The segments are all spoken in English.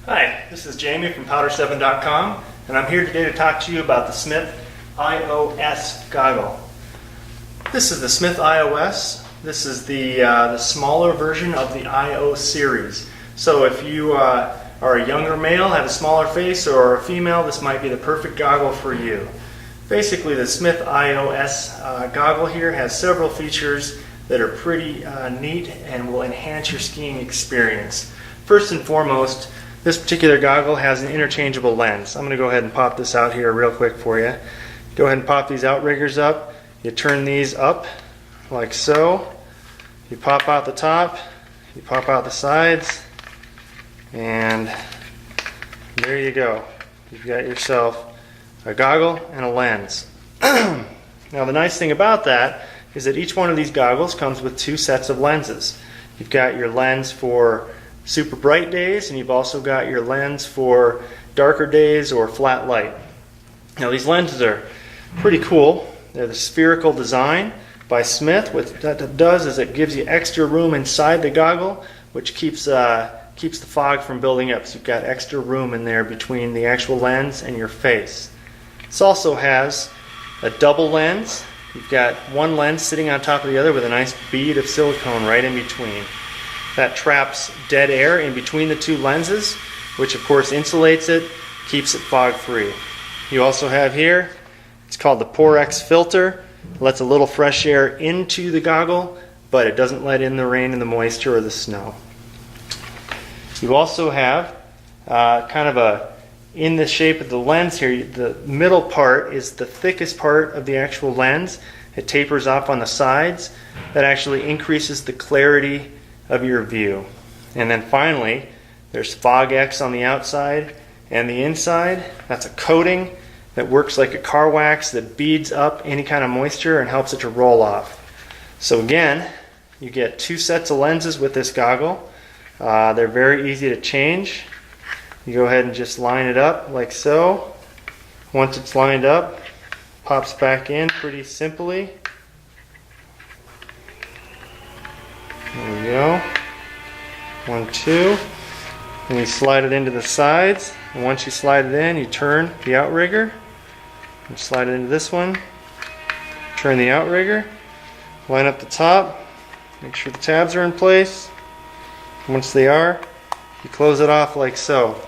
Hi, this is Jamie from Powder7.com, and I'm here today to talk to you about the Smith iOS goggle. This is the Smith iOS. This is the smaller version of the iO series. So if you are a younger male, have a smaller face, or a female, this might be the perfect goggle for you. Basically, the Smith iOS goggle here has several features that are pretty neat and will enhance your skiing experience. First and foremost, this particular goggle has an interchangeable lens. I'm going to go ahead and pop this out here real quick for you. Go ahead and pop these outriggers up. You turn these up like so. You pop out the top, you pop out the sides, and there you go. You've got yourself a goggle and a lens. Now the nice thing about that is that each one of these goggles comes with two sets of lenses. You've got your lens for super bright days, and you've also got your lens for darker days or flat light. Now these lenses are pretty cool. They're the Spherical Design by Smith. What that does is it gives you extra room inside the goggle, which keeps the fog from building up. So you've got extra room in there between the actual lens and your face. This also has a double lens. You've got one lens sitting on top of the other with a nice bead of silicone right in between. That traps dead air in between the two lenses, which of course insulates it, keeps it fog free. You also have here, it's called the Porex Filter. It lets a little fresh air into the goggle, but it doesn't let in the rain and the moisture or the snow. You also have kind of in the shape of the lens here, the middle part is the thickest part of the actual lens. It tapers off on the sides. That actually increases the clarity of your view. And then finally, there's Fog X on the outside and the inside. That's a coating that works like a car wax that beads up any kind of moisture and helps it to roll off. So again, you get two sets of lenses with this goggle. They're very easy to change. You go ahead and just line it up like so. Once it's lined up, pops back in pretty simply. There we go. 1, 2. And you slide it into the sides. And once you slide it in, you turn the outrigger. You slide it into this one. Turn the outrigger. Line up the top. Make sure the tabs are in place. Once they are, you close it off like so.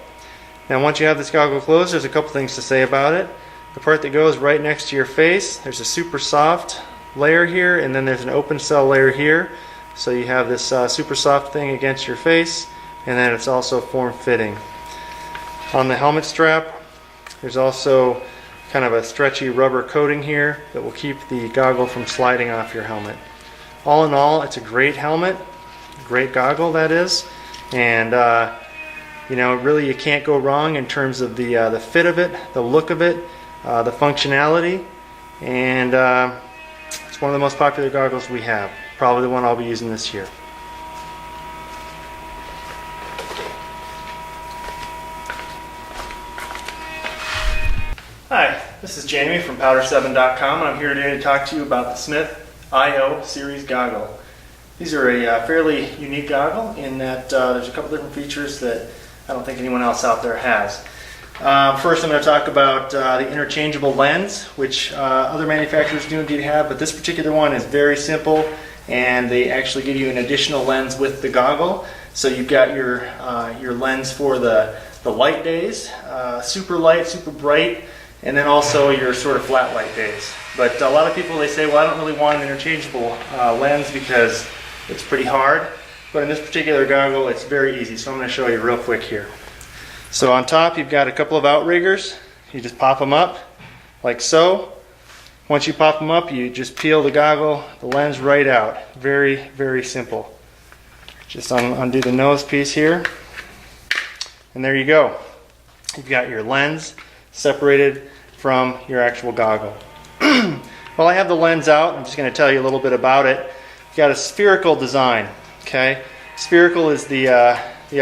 Now once you have this goggle closed, there's a couple things to say about it. The part that goes right next to your face, there's a super soft layer here, and then there's an open cell layer here. So you have this super soft thing against your face, and then it's also form-fitting. On the helmet strap, there's also kind of a stretchy rubber coating here that will keep the goggle from sliding off your helmet. All in all, it's a great helmet, great goggle that is, and you know, really you can't go wrong in terms of the fit of it, the look of it, the functionality, and it's one of the most popular goggles we have. Probably the one I'll be using this year. Hi, this is Jamie from Powder7.com, and I'm here today to talk to you about the Smith iO series goggle. These are a fairly unique goggle in that there's a couple different features that I don't think anyone else out there has. First I'm going to talk about the interchangeable lens, which other manufacturers do indeed have, but this particular one is very simple, and they actually give you an additional lens with the goggle. So you've got your lens for the light days, super light, super bright, and then also your sort of flat light days. But a lot of people, they say, well, I don't really want an interchangeable lens because it's pretty hard. But in this particular goggle, it's very easy. So I'm going to show you real quick here. So on top, you've got a couple of outriggers. You just pop them up like so. Once you pop them up, you just peel the goggle, the lens right out. Very, very simple. Just undo the nose piece here. And there you go. You've got your lens separated from your actual goggle. While I have the lens out, I'm just going to tell you a little bit about it. You've got a spherical design. Okay, spherical is the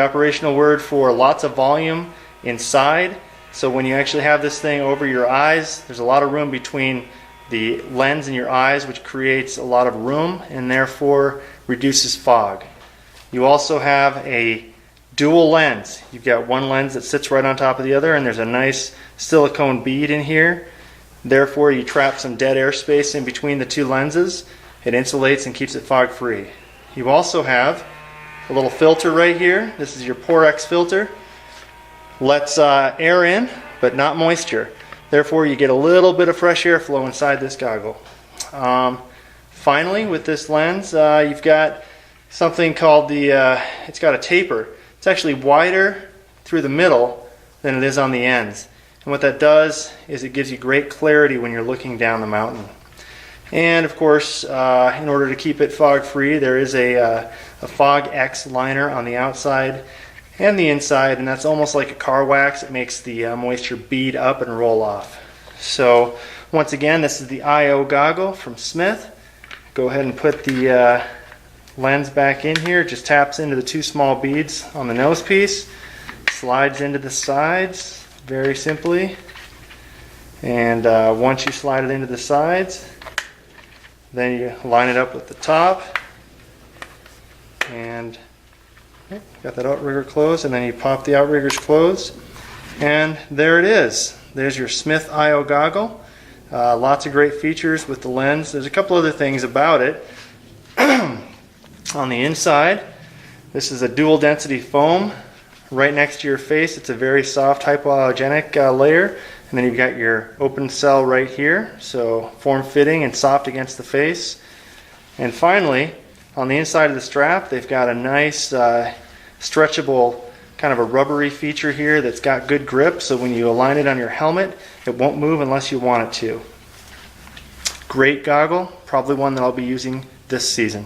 operational word for lots of volume inside. So when you actually have this thing over your eyes, there's a lot of room between the lens in your eyes, which creates a lot of room and therefore reduces fog. You also have a Dual lens. You've got one lens that sits right on top of the other, and there's a nice silicone bead in here. Therefore, you trap some dead airspace in between the two lenses. It insulates and keeps it fog free. You also have a little filter right here. This is your Porex filter. Lets air in, but not moisture. Therefore, you get a little bit of fresh air flow inside this goggle. Finally, with this lens, you've got something called it's got a taper. It's actually wider through the middle than it is on the ends. And what that does is it gives you great clarity when you're looking down the mountain. And of course, in order to keep it fog free, there is a Fog X liner on the outside and the inside, and that's almost like a car wax. It makes the moisture bead up and roll off. So once again, this is the IO goggle from Smith. Go ahead and put the lens back in here. It just taps into the two small beads on the nose piece, slides into the sides very simply, and once you slide it into the sides, then you line it up with the top, and got that outrigger closed, and then you pop the outriggers closed, and there it is. There's your Smith IO goggle. Lots of great features with the lens. There's a couple other things about it. On the inside, this is a dual density foam right next to your face. It's a very soft hypoallergenic layer, and then you've got your open cell right here, so form-fitting and soft against the face. And finally, on the inside of the strap, they've got a nice stretchable kind of a rubbery feature here that's got good grip, so when you align it on your helmet, it won't move unless you want it to. Great goggle, probably one that I'll be using this season.